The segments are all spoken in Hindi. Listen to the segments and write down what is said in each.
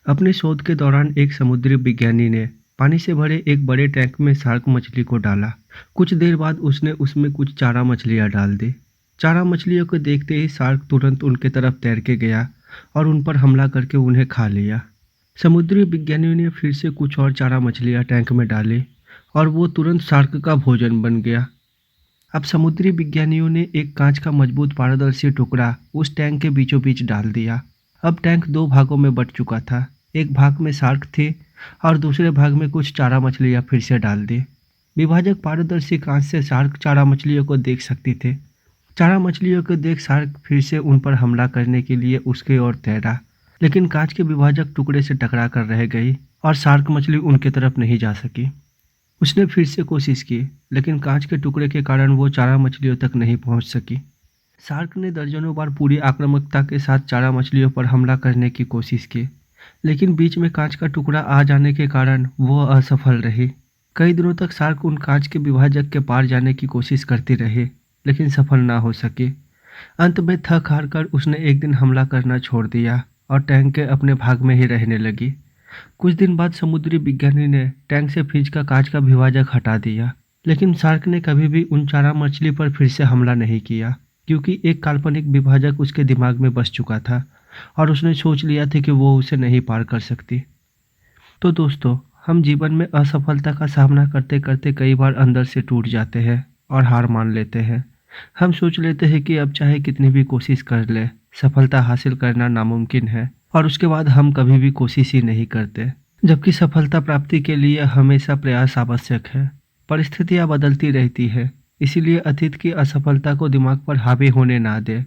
अपने शोध के दौरान एक समुद्री विज्ञानी ने पानी से भरे एक बड़े टैंक में शार्क मछली को डाला। कुछ देर बाद उसने उसमें कुछ चारा मछलियां डाल दी। चारा मछलियों को देखते ही शार्क तुरंत उनके तरफ तैर के गया और उन पर हमला करके उन्हें खा लिया। समुद्री विज्ञानियों ने फिर से कुछ और चारा मछलियां टैंक में डाली और वो तुरंत शार्क का भोजन बन गया। अब समुद्री विज्ञानियों ने एक कांच का मजबूत पारदर्शी टुकड़ा उस टैंक के बीचों बीच डाल दिया। अब टैंक दो भागों में बंट चुका था। एक भाग में शार्क थे और दूसरे भाग में कुछ चारा मछलियां फिर से डाल दी। विभाजक पारदर्शी कांच से शार्क चारा मछलियों को देख सकती थे। चारा मछलियों को देख शार्क फिर से उन पर हमला करने के लिए उसके ओर तैरा, लेकिन कांच के विभाजक टुकड़े से टकरा कर रह गई और शार्क मछली उनके तरफ नहीं जा सकी। उसने फिर से कोशिश की, लेकिन कांच के टुकड़े के कारण वो चारा मछलियों तक नहीं पहुंच सकी। शार्क ने दर्जनों बार पूरी आक्रामकता के साथ चारा मछलियों पर हमला करने की कोशिश की, लेकिन बीच में कांच का टुकड़ा आ जाने के कारण वो असफल रही। कई दिनों तक शार्क उन कांच के विभाजक के पार जाने की कोशिश करती रही, लेकिन सफल ना हो सकी। अंत में थक हार कर उसने एक दिन हमला करना छोड़ दिया और टैंक के अपने भाग में ही रहने लगी। कुछ दिन बाद समुद्री विज्ञानी ने टैंक से फ्रिज का कांच का विभाजक हटा दिया, लेकिन शार्क ने कभी भी उन चारा मछली पर फिर से हमला नहीं किया, क्योंकि एक काल्पनिक विभाजक उसके दिमाग में बस चुका था और उसने सोच लिया था कि वो उसे नहीं पार कर सकती। तो दोस्तों, हम जीवन में असफलता का सामना करते करते कई बार अंदर से टूट जाते हैं और हार मान लेते हैं। हम सोच लेते हैं कि अब चाहे कितनी भी कोशिश कर ले, सफलता हासिल करना नामुमकिन है, और उसके बाद हम कभी भी कोशिश ही नहीं करते। जबकि सफलता प्राप्ति के लिए हमेशा प्रयास आवश्यक है। परिस्थितियां बदलती रहती है, इसीलिए अतीत की असफलता को दिमाग पर हावी होने ना दे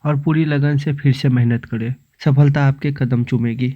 और पूरी लगन से फिर से मेहनत करें। सफलता आपके कदम चूमेगी।